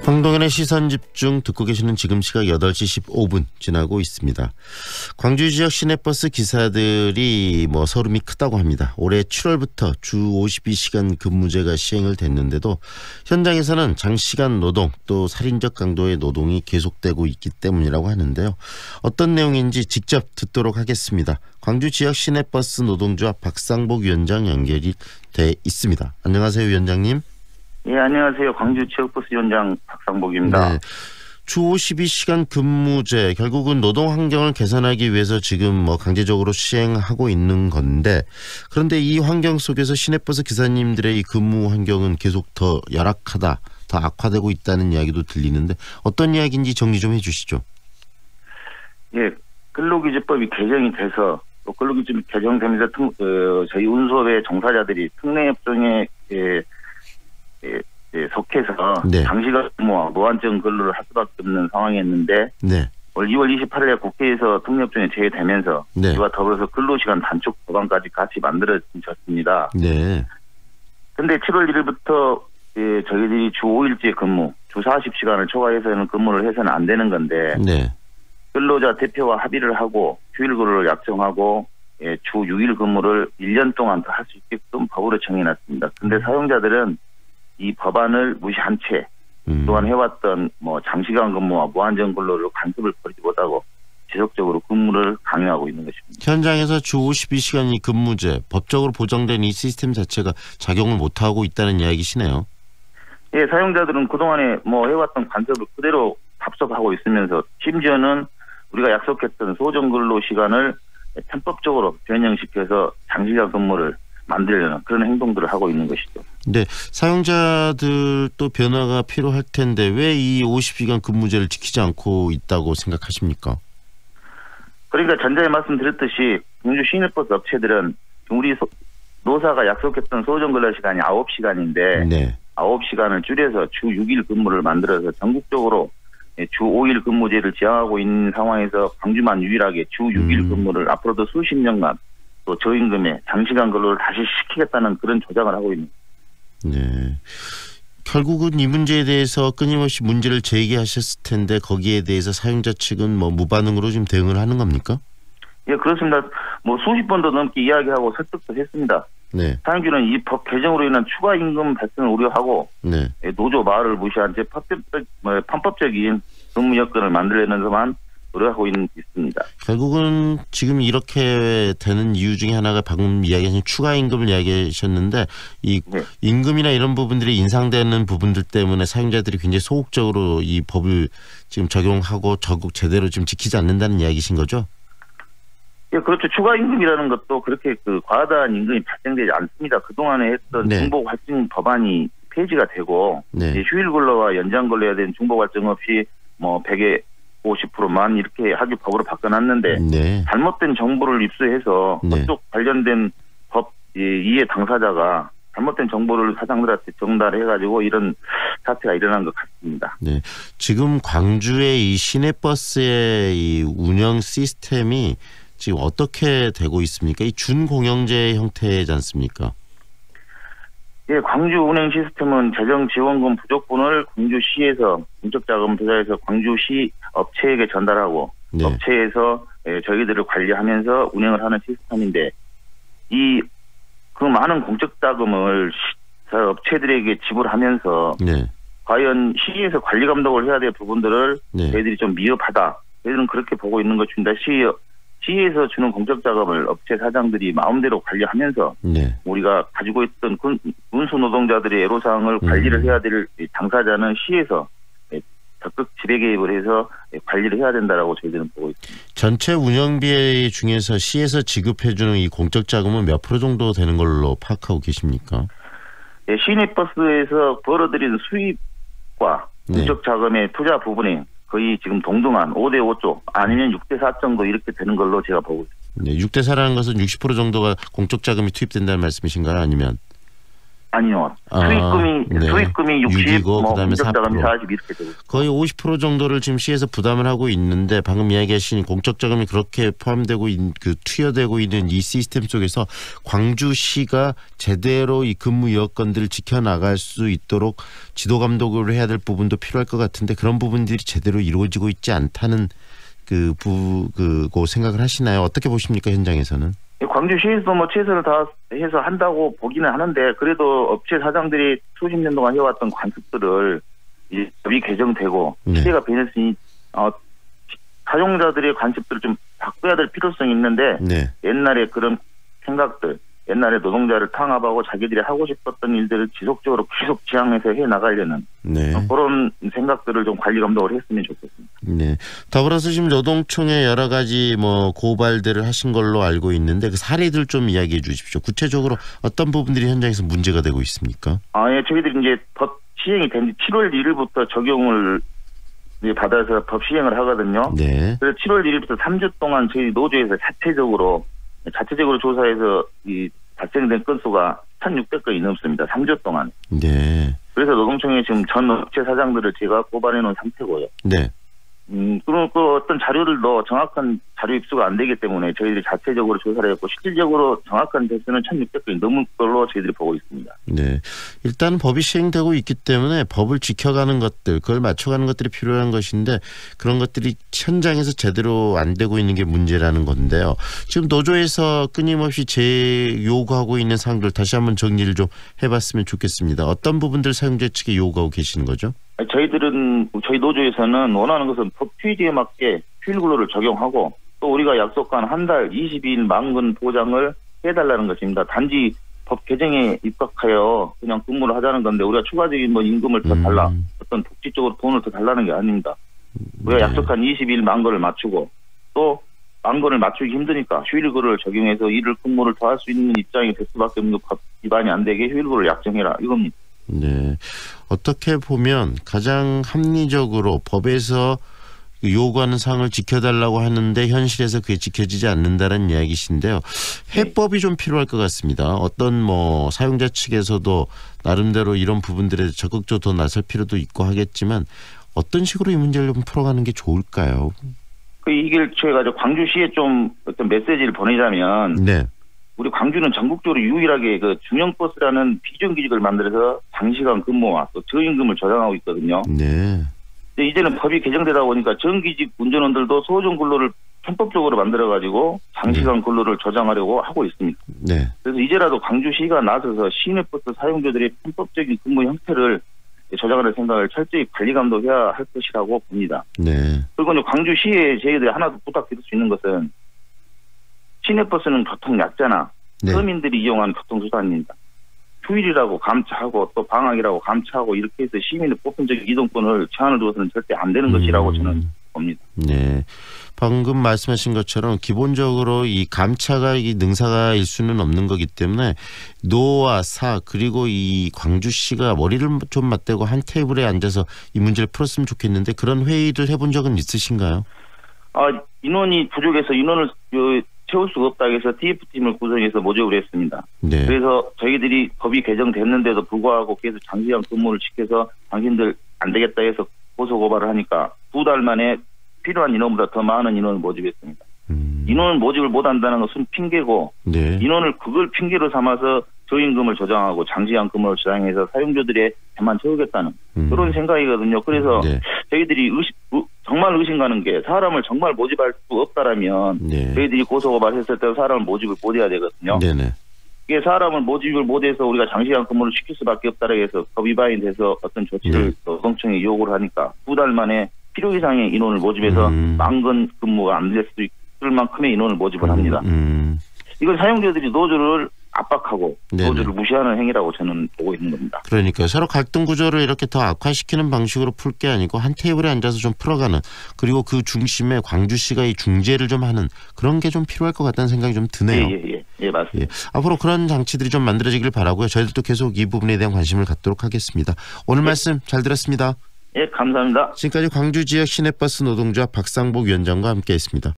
황동현의 시선집중 듣고 계시는 지금 시각 8시 15분 지나고 있습니다. 광주 지역 시내버스 기사들이 서름이 크다고 합니다. 올해 7월부터 주 52시간 근무제가 시행을 됐는데도 현장에서는 장시간 노동 또 살인적 강도의 노동이 계속되고 있기 때문이라고 하는데요. 어떤 내용인지 직접 듣도록 하겠습니다. 광주 지역 시내버스 노동조합 박상복 위원장 연결이 돼 있습니다. 안녕하세요, 위원장님. 예, 안녕하세요. 광주 지역버스 위원장 박상복입니다. 네. 주 52시간 근무제 결국은 노동 환경을 개선하기 위해서 지금 강제적으로 시행하고 있는 건데, 그런데 이 환경 속에서 시내버스 기사님들의 이 근무 환경은 계속 더 열악하다, 더 악화되고 있다는 이야기도 들리는데 어떤 이야기인지 정리 좀 해주시죠. 예, 근로기준법이 개정이 돼서 또 근로기준법이 개정되면서 저희 운수업의 종사자들이 특례협정에 속해서 네. 장시간 근무와 무한정 근로를 할 수밖에 없는 상황이었는데 네. 올 2월 28일에 국회에서 특례협정이 제외되면서 네. 이와 더불어서 근로시간 단축 법안까지 같이 만들어졌습니다. 네. 그런데 7월 1일부터 저희들이 주 5일제 근무, 주 40시간을 초과해서는 근무를 해서는 안 되는 건데 네. 근로자 대표와 합의를 하고 휴일 근로를 약정하고 주 6일 근무를 1년 동안 더 할 수 있게끔 법으로 정해놨습니다. 그런데 사용자들은 이 법안을 무시한 채 또한 해왔던 장시간 근무와 무한정 근로를 간섭을 버리지 못하고 지속적으로 근무를 강요하고 있는 것입니다. 현장에서 주 52시간이 근무제, 법적으로 보장된 이 시스템 자체가 작용을 못하고 있다는 이야기시네요. 예, 사용자들은 그동안에 해왔던 간섭을 그대로 답습하고 있으면서 심지어는 우리가 약속했던 소정 근로 시간을 편법적으로 변형시켜서 장시간 근무를 만들려는 그런 행동들을 하고 있는 것이죠. 네, 사용자들도 변화가 필요할 텐데 왜 이 50시간 근무제를 지키지 않고 있다고 생각하십니까? 그러니까 전자에 말씀드렸듯이 광주 시내버스 업체들은 우리 노사가 약속했던 소정 근로 시간이 9시간인데 네. 9시간을 줄여서 주 6일 근무를 만들어서 전국적으로 주 5일 근무제를 지향하고 있는 상황에서 광주만 유일하게 주 6일 근무를 앞으로도 수십 년간 또 저임금에 장시간 근로를 다시 시키겠다는 그런 조장을 하고 있는. 네. 결국은 이 문제에 대해서 끊임없이 문제를 제기하셨을 텐데 거기에 대해서 사용자 측은 무반응으로 지금 대응을 하는 겁니까? 예, 그렇습니다. 수십 번도 넘게 이야기하고 설득도 했습니다. 네. 사용주는 이 법 개정으로 인한 추가 임금 발생을 우려하고 네. 노조 말을 무시한 채 편법적인 근무 여건을 만들려면서만 노력하고 있습니다. 결국은 지금 이렇게 되는 이유 중에 하나가 방금 이야기하신 추가 임금을 이야기하셨는데 이 네. 임금이나 이런 부분들이 인상되는 부분들 때문에 사용자들이 굉장히 소극적으로 이 법을 지금 적용하고 제대로 지금 지키지 않는다는 이야기신 거죠? 예, 그렇죠. 추가 임금이라는 것도 그렇게 과다한 임금이 발생되지 않습니다. 그동안에 했던 네. 중복 할증 법안이 폐지가 되고 네. 휴일 근로와 연장 근로에 대한 중복 할증 없이 100에 50%만 이렇게 하기 법으로 바꿔놨는데 네. 잘못된 정보를 입수해서 네. 그쪽 관련된 법 이해 당사자가 잘못된 정보를 사장들한테 전달해가지고 이런 사태가 일어난 것 같습니다. 네. 지금 광주의 이 시내버스의 이 운영 시스템이 지금 어떻게 되고 있습니까? 이 준공영제 형태지 않습니까? 예, 광주 운행 시스템은 재정 지원금 부족분을 광주시에서 공적자금 투자해서 광주시 업체에게 전달하고 네. 업체에서 저희들을 관리하면서 운행을 하는 시스템인데 그 많은 공적자금을 업체들에게 지불하면서 네. 과연 시에서 관리 감독을 해야 될 부분들을 네. 저희들이 좀 미흡하다. 저희들은 그렇게 보고 있는 것입니다. 시에서 주는 공적자금을 업체 사장들이 마음대로 관리하면서 네. 우리가 가지고 있던 운수 노동자들의 애로사항을 관리를 해야 될 당사자는 시에서 적극 지배 개입을 해서 관리를 해야 된다라고 저희들은 보고 있습니다. 전체 운영비 중에서 시에서 지급해주는 이 공적자금은 몇 프로 정도 되는 걸로 파악하고 계십니까? 네, 시내버스에서 벌어들이는 수입과 공적자금의 투자 부분이 거의 지금 동등한 5대5쪽 아니면 6대4 정도 이렇게 되는 걸로 제가 보고 있습니다. 네, 6대4라는 것은 60% 정도가 공적자금이 투입된다는 말씀이신가요? 아니면? 아니요. 네. 수익금이 60, 6이고 뭐 그다음에 공적자금이 4%. 40 이렇게 되고 있습니다. 거의 50% 정도를 지금 시에서 부담을 하고 있는데 방금 이야기하신 공적자금이 그렇게 포함되고 투여되고 있는 이 시스템 속에서 광주시가 제대로 이 근무 여건들을 지켜나갈 수 있도록 지도 감독을 해야 될 부분도 필요할 것 같은데 그런 부분들이 제대로 이루어지고 있지 않다는 그거 생각을 하시나요? 어떻게 보십니까 현장에서는? 광주시에서 뭐 최선을 다해서 한다고 보기는 하는데 그래도 업체 사장들이 수십 년 동안 해왔던 관습들을 이제 법이 개정되고 시대가 변했으니 사용자들의 관습들을 좀 바꿔야 될 필요성이 있는데 옛날에 그런 생각들, 옛날에 노동자를 탄압하고 자기들이 하고 싶었던 일들을 지속적으로 계속 지향해서 해나가려는 그런 생각들을 좀 관리 감독을 했으면 좋겠습니다. 네. 더불어서 지금 노동청에 여러 가지 뭐 고발들을 하신 걸로 알고 있는데 그 사례들 좀 이야기해 주십시오. 구체적으로 어떤 부분들이 현장에서 문제가 되고 있습니까? 예, 저희들이 이제 법 시행이 된 7월 1일부터 적용을 받아서 법 시행을 하거든요. 네. 그래서 7월 1일부터 3주 동안 저희 노조에서 자체적으로 조사해서 이 발생된 건수가 1,600건이 넘습니다. 3주 동안. 네. 그래서 노동청에 지금 전 업체 사장들을 제가 고발해 놓은 상태고요. 네. 그럼 그 어떤 자료들도 정확한 자료 입수가 안 되기 때문에 저희들이 자체적으로 조사를 했고 실질적으로 정확한 대수는 1,600건이 넘은 걸로 저희들이 보고 있습니다. 네. 일단 법이 시행되고 있기 때문에 법을 지켜가는 것들, 그걸 맞춰가는 것들이 필요한 것인데 그런 것들이 현장에서 제대로 안 되고 있는 게 문제라는 건데요. 지금 노조에서 끊임없이 요구하고 있는 사항들 다시 한번 정리를 좀 해봤으면 좋겠습니다. 어떤 부분들 사용자 측에 요구하고 계시는 거죠? 저희 노조에서는 원하는 것은 법 취지에 맞게 휴일 근로를 적용하고 또 우리가 약속한 한 달 22일 만근 보장을 해달라는 것입니다. 단지 법 개정에 입각하여 그냥 근무를 하자는 건데 우리가 추가적인 뭐 임금을 더 달라 어떤 복지적으로 돈을 더 달라는 게 아닙니다. 우리가 약속한 22일 만근을 맞추고 또 만근을 맞추기 힘드니까 휴일 근로를 적용해서 일을 근무를 더 할 수 있는 입장이 될 수밖에 없는 법 위반이 안 되게 휴일 근로를 약정해라 이겁니다. 네. 어떻게 보면 가장 합리적으로 법에서 요구하는 사항을 지켜달라고 하는데 현실에서 그게 지켜지지 않는다는 이야기신데요. 해법이 좀 필요할 것 같습니다. 어떤 뭐 사용자 측에서도 나름대로 이런 부분들에 적극적으로 더 나설 필요도 있고 하겠지만 어떤 식으로 이 문제를 좀 풀어가는 게 좋을까요? 이게 저희가 광주시에 좀 어떤 메시지를 보내자면 우리 광주는 전국적으로 유일하게 그 중형버스라는 비정규직을 만들어서 장시간 근무와 또 저임금을 저장하고 있거든요. 네. 이제는 법이 개정되다 보니까 정규직 운전원들도 소정 근로를 편법적으로 만들어가지고 장시간 근로를 저장하려고 하고 있습니다. 네. 그래서 이제라도 광주시가 나서서 시내버스 사용자들의 편법적인 근무 형태를 저장하는 생각을 철저히 관리 감독해야 할 것이라고 봅니다. 네. 그리고 이제 광주시에 저희들이 하나 더 부탁드릴 수 있는 것은 시내버스는 교통약자나 서민들이 이용하는 교통수단입니다. 휴일이라고 감차하고 또 방학이라고 감차하고 이렇게 해서 시민의 보편적인 이동권을 제한을 두어서는 절대 안 되는 것이라고 저는 봅니다. 네. 방금 말씀하신 것처럼 기본적으로 이 감차가 이 능사가일 수는 없는 거기 때문에 노와 사 그리고 이 광주시가 머리를 좀 맞대고 한 테이블에 앉아서 이 문제를 풀었으면 좋겠는데 그런 회의를 해본 적은 있으신가요? 인원이 부족해서 인원을 채울 수가 없다고 해서 TF팀을 구성해서 모집을 했습니다. 네. 그래서 저희들이 법이 개정됐는데도 불구하고 계속 장시간 근무를 시켜서 당신들 안 되겠다 해서 고소고발을 하니까 2달 만에 필요한 인원보다 더 많은 인원을 모집했습니다. 인원을 모집을 못한다는 것은 핑계고 인원을 그걸 핑계로 삼아서 저임금을 조장하고 장시간 근무를 저장해서 사용자들의 배만 채우겠다는 그런 생각이거든요. 그래서 저희들이 정말 의심가는 게 사람을 정말 모집할 수 없다라면 저희들이 고소고발했을 때 사람을 모집을 못해야 되거든요. 네네. 이게 사람을 모집을 못해서 우리가 장시간 근무를 시킬 수밖에 없다라고 해서 법 위반이 돼서 어떤 조치를 노동청에 요구를 하니까 2달 만에 필요 이상의 인원을 모집해서 만근 근무가 안 될 수 있을 만큼의 인원을 모집을 합니다. 이건 사용자들이 노조를 압박하고 노조를 무시하는 행위라고 저는 보고 있는 겁니다. 그러니까요. 서로 갈등 구조를 이렇게 더 악화시키는 방식으로 풀 게 아니고 한 테이블에 앉아서 좀 풀어가는 그리고 그 중심에 광주시가 이 중재를 좀 하는 그런 게 좀 필요할 것 같다는 생각이 좀 드네요. 예, 맞습니다. 앞으로 그런 장치들이 좀 만들어지길 바라고요. 저희들도 계속 이 부분에 대한 관심을 갖도록 하겠습니다. 오늘 말씀 잘 들었습니다. 예, 감사합니다. 지금까지 광주 지역 시내버스 노동조합 박상복 위원장과 함께했습니다.